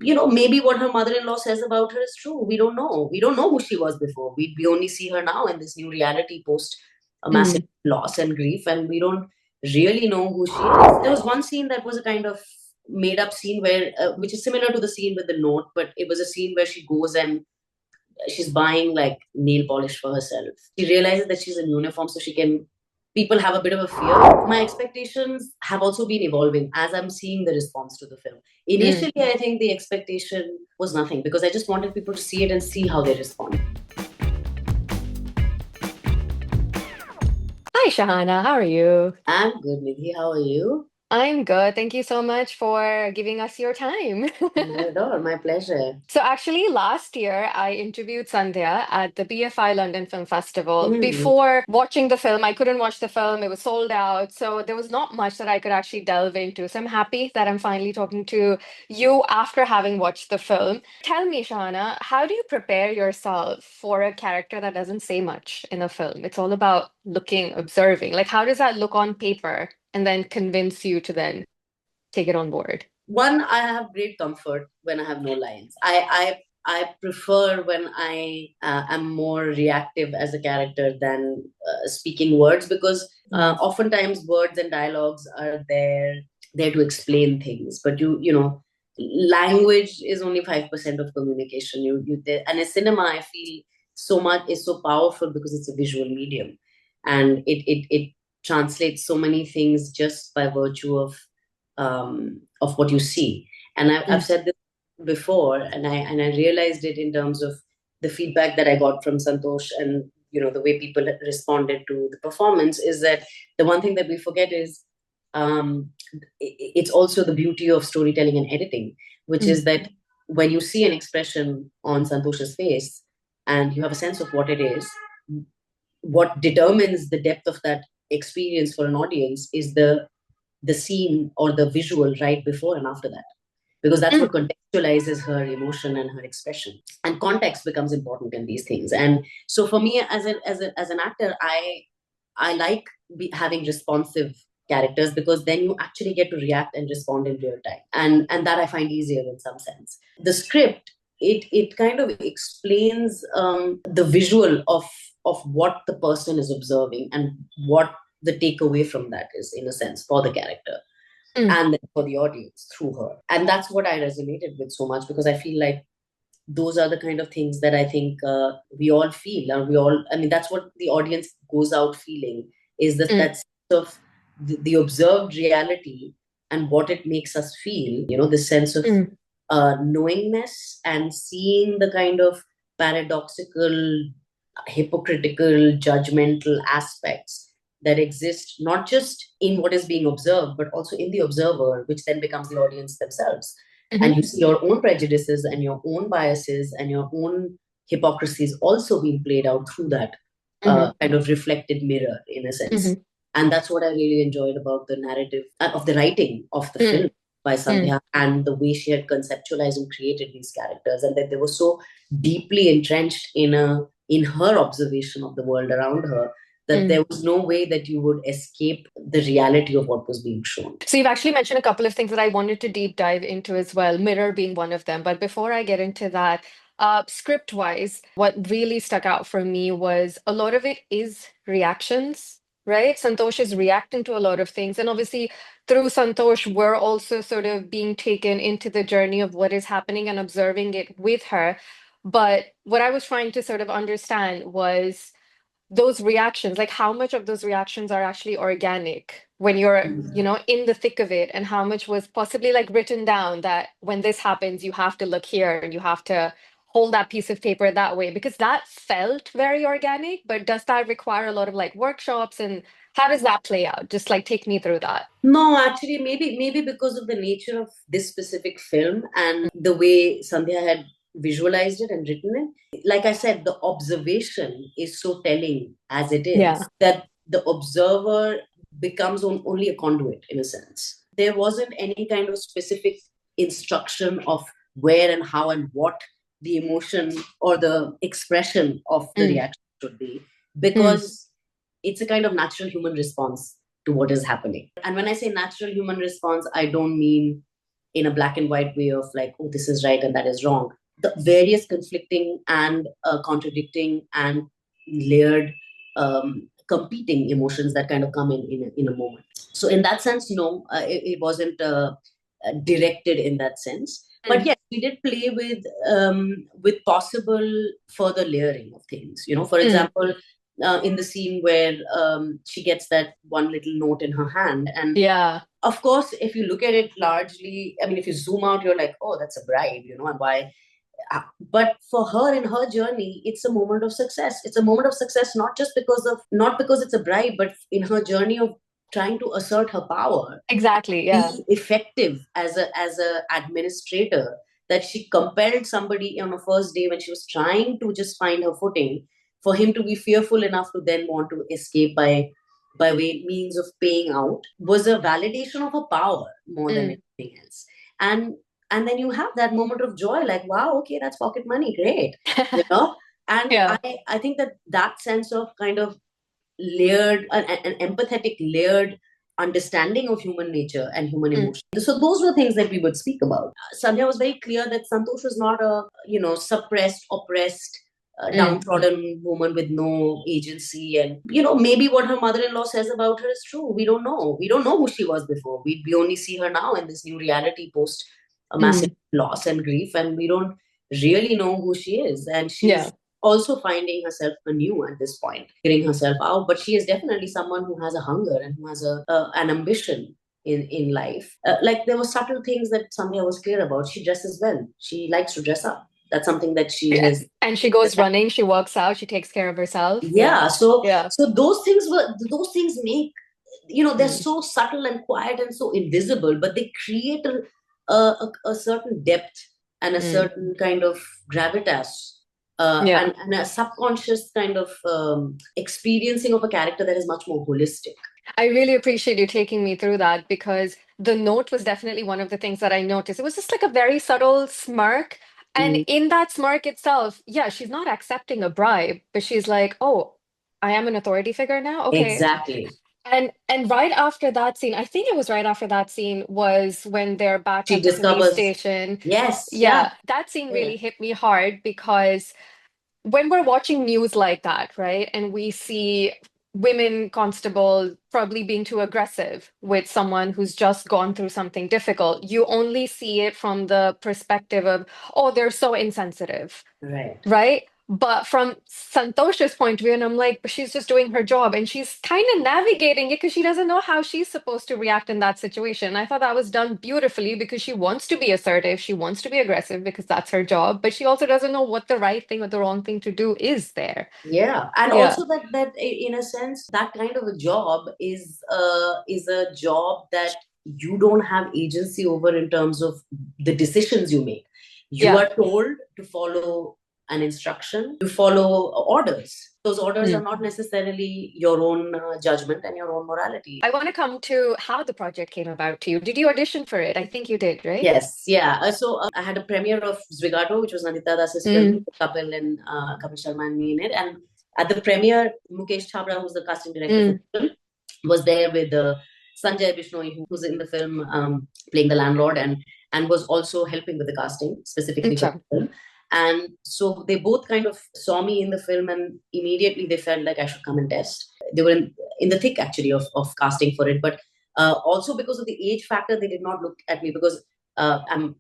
maybe what her mother-in-law says about her is true. We don't know. We don't know who she was before. We only see her now in this new reality post a massive Mm. loss and grief, and we don't really know who she is. There was one scene that was a kind of made-up scene where, which is similar to the scene with the note, but it was a scene where she goes and she's buying like nail polish for herself. She realizes that she's in uniform so she can. People have a bit of a fear. My expectations have also been evolving as I'm seeing the response to the film. Mm. Initially, I think the expectation was nothing because I just wanted people to see it and see how they respond. Hi, Shahana. How are you? I'm good, Nidhi. How are you? I'm good. Thank you so much for giving us your time. Not at all. My pleasure. So actually, last year I interviewed Sandhya at the BFI London Film Festival. Mm. Before watching the film, I couldn't watch the film. It was sold out. So there was not much that I could actually delve into. So I'm happy that I'm finally talking to you after having watched the film. Tell me, Shahana, how do you prepare yourself for a character that doesn't say much in a film? It's all about looking, observing. Like, how does that look on paper and then convince you to then take it on board? One, I have great comfort when I have no lines. I prefer when I am more reactive as a character than speaking words because Mm. oftentimes words and dialogues are there to explain things, but language is only 5% of communication. And in cinema, I feel so much is so powerful because it's a visual medium, and it translates so many things just by virtue of what you see. And I've Mm. said this before, and I realized it in terms of the feedback that I got from Santosh, and the way people responded to the performance is that the one thing that we forget is it's also the beauty of storytelling and editing, which Mm. is that when you see an expression on Santosh's face and you have a sense of what it is, what determines the depth of that experience for an audience is the scene or the visual right before and after that, because that's Mm. what contextualizes her emotion and her expression, and context becomes important in these things. And so for me as an actor, I like having responsive characters because then you actually get to react and respond in real time, and that I find easier in some sense. The script, it kind of explains the visual of what the person is observing and what the takeaway from that is, in a sense, for the character Mm. and then for the audience through her. And that's what I resonated with so much because I feel like those are the kind of things that I think we all feel, and I mean, that's what the audience goes out feeling, is that Mm. sense of the observed reality and what it makes us feel, the sense of Mm. knowingness and seeing the kind of paradoxical, hypocritical, judgmental aspects that exist not just in what is being observed, but also in the observer, which then becomes the audience themselves. And Mhm. you see your own prejudices and your own biases and your own hypocrisies also being played out through that Mhm. kind of reflected mirror, in a sense. Mhm. And that's what I really enjoyed about the narrative of the writing of the Mm. film by Mm. Sandhya, and the way she had conceptualized and created these characters, and that they were so deeply entrenched in her observation of the world around her that Mm. there was no way that you would escape the reality of what was being shown. So you've actually mentioned a couple of things that I wanted to deep dive into as well, mirror being one of them. But before I get into that, script-wise, what really stuck out for me was a lot of it is reactions, right? Santosh is reacting to a lot of things. And obviously, through Santosh, we're also sort of being taken into the journey of what is happening and observing it with her. But what I was trying to sort of understand was those reactions, like how much of those reactions are actually organic when you're, in the thick of it, and how much was possibly like written down that when this happens, you have to look here and you have to hold that piece of paper that way, because that felt very organic. But does that require a lot of like workshops, and how does that play out? Just like take me through that. No, actually, maybe because of the nature of this specific film and the way Sandhya had visualized it and written it. Like I said, the observation is so telling as it Yeah. is that the observer becomes only a conduit, in a sense. There wasn't any kind of specific instruction of where and how and what the emotion or the expression of the Mm. reaction should be, Mm. because it's a kind of natural human response to what is happening. And when I say natural human response, I don't mean in a black and white way of like, oh, this is right and that is wrong. The various conflicting and contradicting and layered competing emotions that kind of come in a moment. So in that sense, no, it wasn't directed in that sense. But yes, we did play with possible further layering of things. For example, in the scene where she gets that one little note in her hand, and Yeah. of course, if you look at it largely, I mean, if you zoom out, you're like, oh, that's a bribe, and why? But for her in her journey, it's a moment of success. It's a moment of success not because it's a bribe, but in her journey of trying to assert her power, Exactly. Yeah. be effective as a administrator. That she compelled somebody on a first day when she was trying to just find her footing, for him to be fearful enough to then want to escape by way means of paying out, was a validation of her power more than anything else. And then you have that moment of joy, like, wow, okay, that's pocket money, great, you know. And Yeah. I think that sense of kind of layered, an empathetic layered understanding of human nature and human emotion. So those were things that we would speak about. Sandhya was very clear that Santosh was not a suppressed, oppressed, downtrodden woman with no agency. And maybe what her mother-in-law says about her is true. We don't know. We don't know who she was before. We only see her now in this new reality post a massive loss and grief, and we don't really know who she is. And she's also finding herself anew at this point, figuring herself out. But she is definitely someone who has a hunger and who has an ambition in life. Like, there were subtle things that Sandhya was clear about. She dresses well. She likes to dress up. That's something that she has. And she goes running, she works out, she takes care of herself. Yeah. So Yeah. so those things make, they're so subtle and quiet and so invisible, but they create a certain depth and a certain kind of gravitas, and a subconscious kind of experiencing of a character that is much more holistic. I really appreciate you taking me through that, because the note was definitely one of the things that I noticed. It was just like a very subtle smirk. And in that smirk itself, yeah, she's not accepting a bribe, but she's like, oh, I am an authority figure now. Okay. Exactly. And right after that scene, I think it was right after that scene, was when they're back She at the police discovers, station. yes, yeah, Yeah, that scene yeah, really hit me hard, because when we're watching news like that, right, and we see women constable probably being too aggressive with someone who's just gone through something difficult, you only see it from the perspective of, oh, they're so insensitive, right. right? But from Santosh's point of view, and I'm like, but she's just doing her job and she's kind of navigating it because she doesn't know how she's supposed to react in that situation. I thought that was done beautifully, because she wants to be assertive, she wants to be aggressive because that's her job, but she also doesn't know what the right thing or the wrong thing to do is there. Yeah, and Yeah. also that in a sense, that kind of a job is a job that you don't have agency over in terms of the decisions you make. You Yeah. are told to follow an instruction, you follow orders. Those orders are not necessarily your own judgment and your own morality. I want to come to how the project came about to you. Did you audition for it? I think you did, right? Yes, yeah. So I had a premiere of Zwigato, which was Nandita Das's film, with Kapil and Kapil Sharma and me in it. And at the premiere, Mukesh Chabra, who's the casting director for the film, was there with Sanjay Bishnoi, who's in the film playing the landlord, and was also helping with the casting specifically for the film. And so they both kind of saw me in the film, and immediately they felt like I should come and test. They were in the thick actually of casting for it, but also because of the age factor, they did not look at me because I'm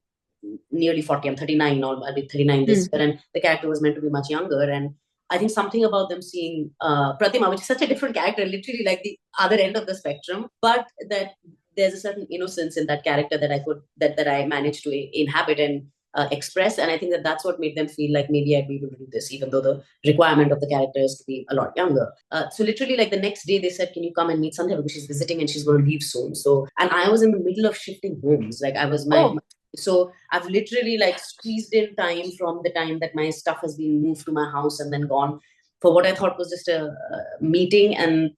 nearly 40. I'm 39 now. I'll be 39 this year, and the character was meant to be much younger. And I think something about them seeing Pratima, which is such a different character, literally like the other end of the spectrum, but that there's a certain innocence in that character that I managed to inhabit and express. And I think that's what made them feel like maybe I'd be able to do this, even though the requirement of the character is to be a lot younger. So literally, like the next day, they said, "Can you come and meet Sandhya because she's visiting and she's going to leave soon?" So, and I was in the middle of shifting homes. Like I was so I've literally like squeezed in time from the time that my stuff has been moved to my house and then gone for what I thought was just a meeting, and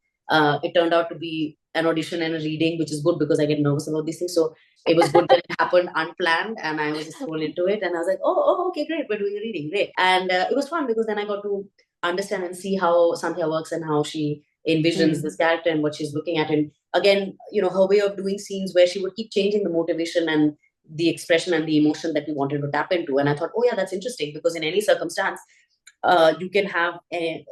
it turned out to be an audition and a reading, which is good because I get nervous about these things. So it was good that it happened unplanned, and I was just thrown into it, and I was like, oh, okay, great, we're doing a reading, great. And it was fun because then I got to understand and see how Sandhya works and how she envisions this character and what she's looking at. And again, her way of doing scenes where she would keep changing the motivation and the expression and the emotion that we wanted to tap into. And I thought, oh yeah, that's interesting, because in any circumstance, you can have a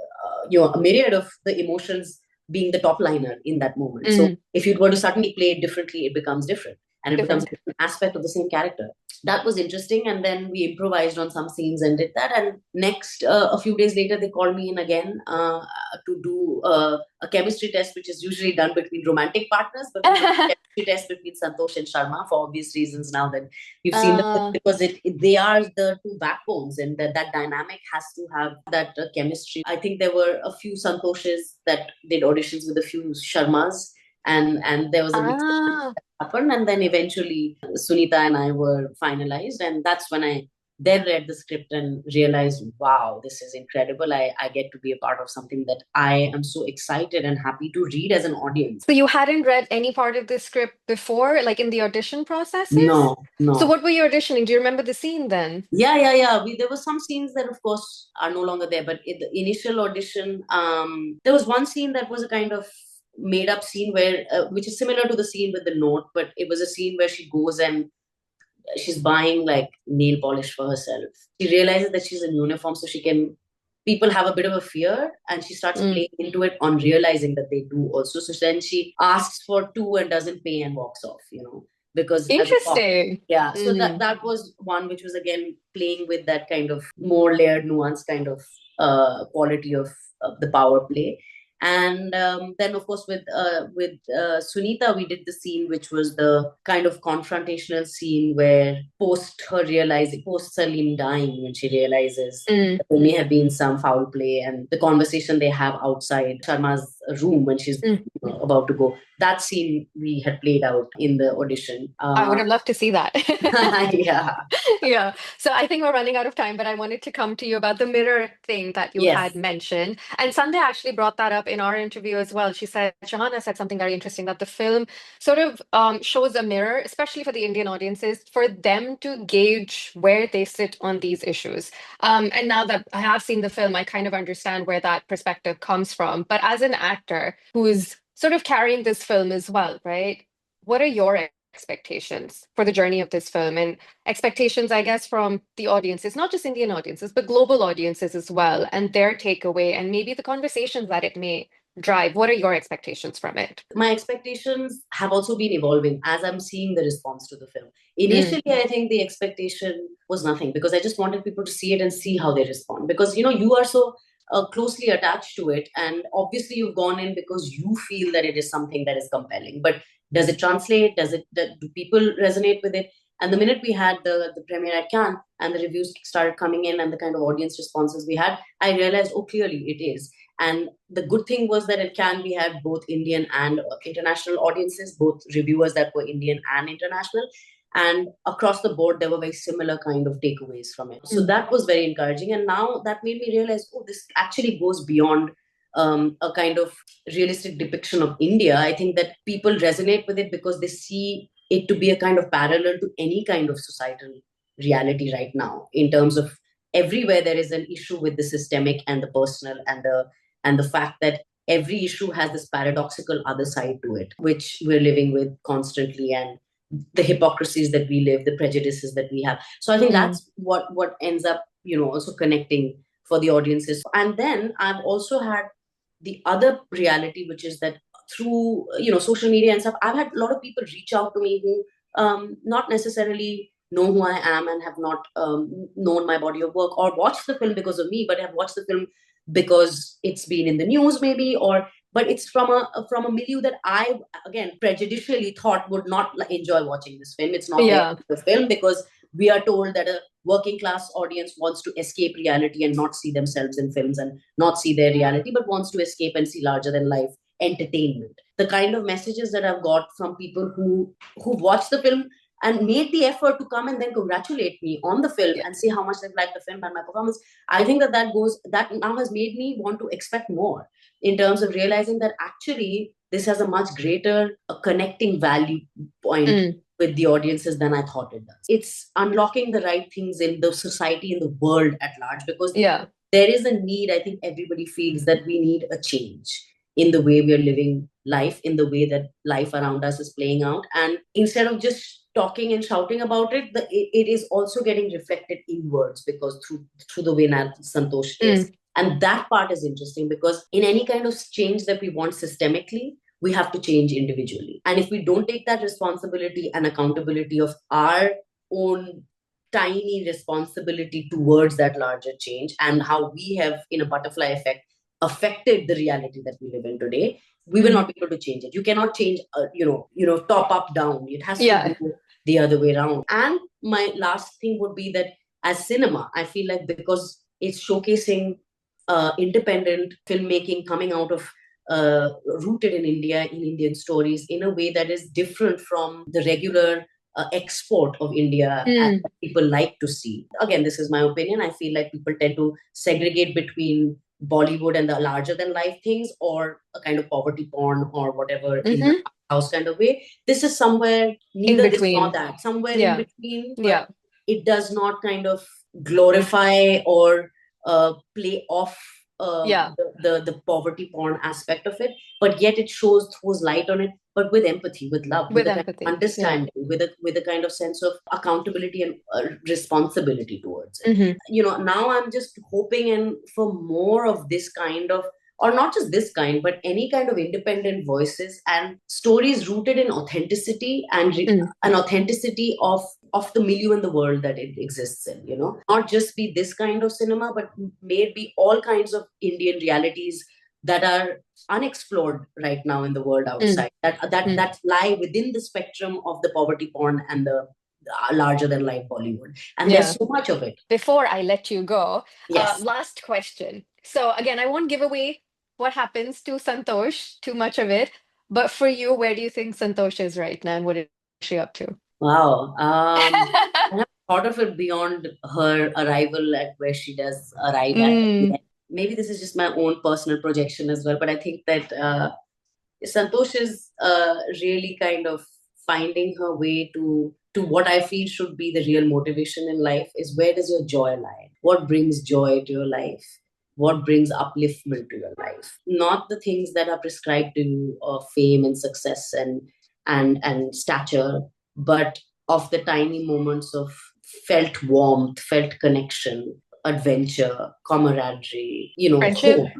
myriad of the emotions being the top liner in that moment. So if you were to suddenly play it differently, it becomes different, and it becomes a different aspect of the same character. That was interesting. And then we improvised on some scenes and did that. And next, a few days later, they called me in again to do a chemistry test, which is usually done between romantic partners, but we did a chemistry test between Santosh and Sharma for obvious reasons now that you've seen them, because they are the two backbones, and that dynamic has to have that chemistry. I think there were a few Santoshes that did auditions with a few Sharmas, and there was a mix happened, and then eventually Sunita and I were finalized, and that's when I then read the script and realized, wow, this is incredible. I get to be a part of something that I am so excited and happy to read as an audience. So you hadn't read any part of the script before, like in the audition processes? No. So what were you auditioning? Do you remember the scene then? Yeah. There were some scenes that, of course, are no longer there, but in the initial audition, there was one scene that was a kind of made up scene where, which is similar to the scene with the note, but it was a scene where she goes and she's buying like nail polish for herself. She realizes that she's in uniform, so people have a bit of a fear, and she starts playing into it on realizing that they do also. So then she asks for two and doesn't pay and walks off, because interesting. Yeah. So that was one which was again playing with that kind of more layered nuance kind of quality of the power play. And then, of course, with Sunita, we did the scene which was the kind of confrontational scene where post Salim dying, when she realizes there may have been some foul play, and the conversation they have outside Sharma's room when she's about to go. That scene we had played out in the audition. I would have loved to see that. Yeah. So I think we're running out of time, but I wanted to come to you about the mirror thing that you had mentioned. And Sunday actually brought that up in our interview as well. Shahana said something very interesting, that the film sort of shows a mirror, especially for the Indian audiences, for them to gauge where they sit on these issues. And now that I have seen the film, I kind of understand where that perspective comes from. But as an actor who is sort of carrying this film as well, right? What are your expectations for the journey of this film, and expectations, I guess, from the audiences, not just Indian audiences, but global audiences as well, and their takeaway, and maybe the conversations that it may drive? What are your expectations from it? My expectations have also been evolving as I'm seeing the response to the film. Initially, I think the expectation was nothing, because I just wanted people to see it and see how they respond, because you are so closely attached to it, and obviously you've gone in because you feel that it is something that is compelling. But does it translate? Do people resonate with it? And the minute we had the premiere at Cannes and the reviews started coming in and the kind of audience responses we had, I realized, oh, clearly it is. And the good thing was that at Cannes we had both Indian and international audiences, both reviewers that were Indian and international. And across the board, there were very similar kind of takeaways from it. So that was very encouraging. And now that made me realize, oh, this actually goes beyond a kind of realistic depiction of India. I think that people resonate with it because they see it to be a kind of parallel to any kind of societal reality right now, in terms of everywhere there is an issue with the systemic and the personal, and the fact that every issue has this paradoxical other side to it, which we're living with constantly, and the hypocrisies that we live, the prejudices that we have. So I think that's what ends up, also connecting for the audiences. And then I've also had the other reality, which is that through social media and stuff, I've had a lot of people reach out to me who not necessarily know who I am and have not known my body of work or watched the film because of me, but have watched the film because it's been in the news maybe, but it's from a milieu that I, again, prejudicially thought would not enjoy watching this film. It's not the film, because we are told that a working class audience wants to escape reality and not see themselves in films and not see their reality, but wants to escape and see larger than life entertainment. The kind of messages that I've got from people who watched the film and made the effort to come and then congratulate me on the film and say how much they've liked the film and my performance, I think that now has made me want to expect more, in terms of realizing that actually this has a much greater connecting value point with the audiences than I thought it does. It's unlocking the right things in the society, in the world at large, because there is a need. I think everybody feels that we need a change in the way we are living life, in the way that life around us is playing out. And instead of just talking and shouting about it, it is also getting reflected inwards because through the way Santosh is. Mm. And that part is interesting because in any kind of change that we want systemically, we have to change individually. And if we don't take that responsibility and accountability of our own tiny responsibility towards that larger change and how we have, in a butterfly effect, affected the reality that we live in today, we will Mm. not be able to change it. You cannot change, top up down. It has to Yeah. go the other way around. And my last thing would be that as cinema, I feel like because it's showcasing independent filmmaking coming out of rooted in India, in Indian stories, in a way that is different from the regular export of India as Mm. people like to see. Again, this is my opinion. I feel like people tend to segregate between Bollywood and the larger than life things, or a kind of poverty porn or whatever in the Mm-hmm. house kind of way. This is somewhere In neither this nor between. that, somewhere in Yeah. between, but Yeah. it does not kind of glorify or play off Yeah. the poverty porn aspect of it, but yet it throws light on it, but with empathy, with love, with With a kind of empathy. Yeah. understanding, with a kind of sense of accountability and responsibility towards it. Mm-hmm. Now I'm just hoping and for more of this kind of, or not just this kind, but any kind of independent voices and stories rooted in authenticity and Mm. an authenticity of the milieu in the world that it exists in. Not just be this kind of cinema, but maybe all kinds of Indian realities that are unexplored right now in the world Mm. outside, that lie within the spectrum of the poverty porn and the larger than life Bollywood. And there's Yeah. so much of it. Before I let you go, Yes. last question. So again, I won't give away what happens to Santosh, too much of it. But for you, where do you think Santosh is right now, and what is she up to? Wow. I never thought of it beyond her arrival at where she does arrive at the Mm. end. Maybe this is just my own personal projection as well, but I think that Santosh is really kind of finding her way to what I feel should be the real motivation in life is where does your joy lie? What brings joy to your life? What brings upliftment to your life? Not the things that are prescribed to you of fame and success and stature, but of the tiny moments of felt warmth, felt connection, adventure, camaraderie, Friendship? hope, Mm.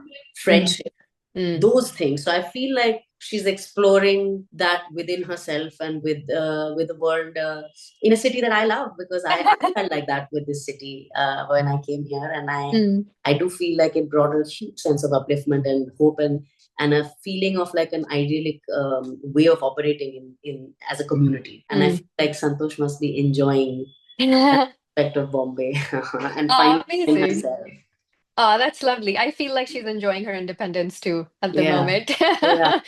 friendship, Mm. those things. So I feel like she's exploring that within herself and with the world in a city that I love, because I felt like that with this city when I came here, and Mm. I do feel like it brought a huge sense of upliftment and hope and a feeling of like an idyllic way of operating in as a community. And I Mm. feel like Santosh must be enjoying that aspect of Bombay and Oh, finding amazing. herself. Oh, that's lovely. I feel like she's enjoying her independence too at the Yeah. moment. Yeah.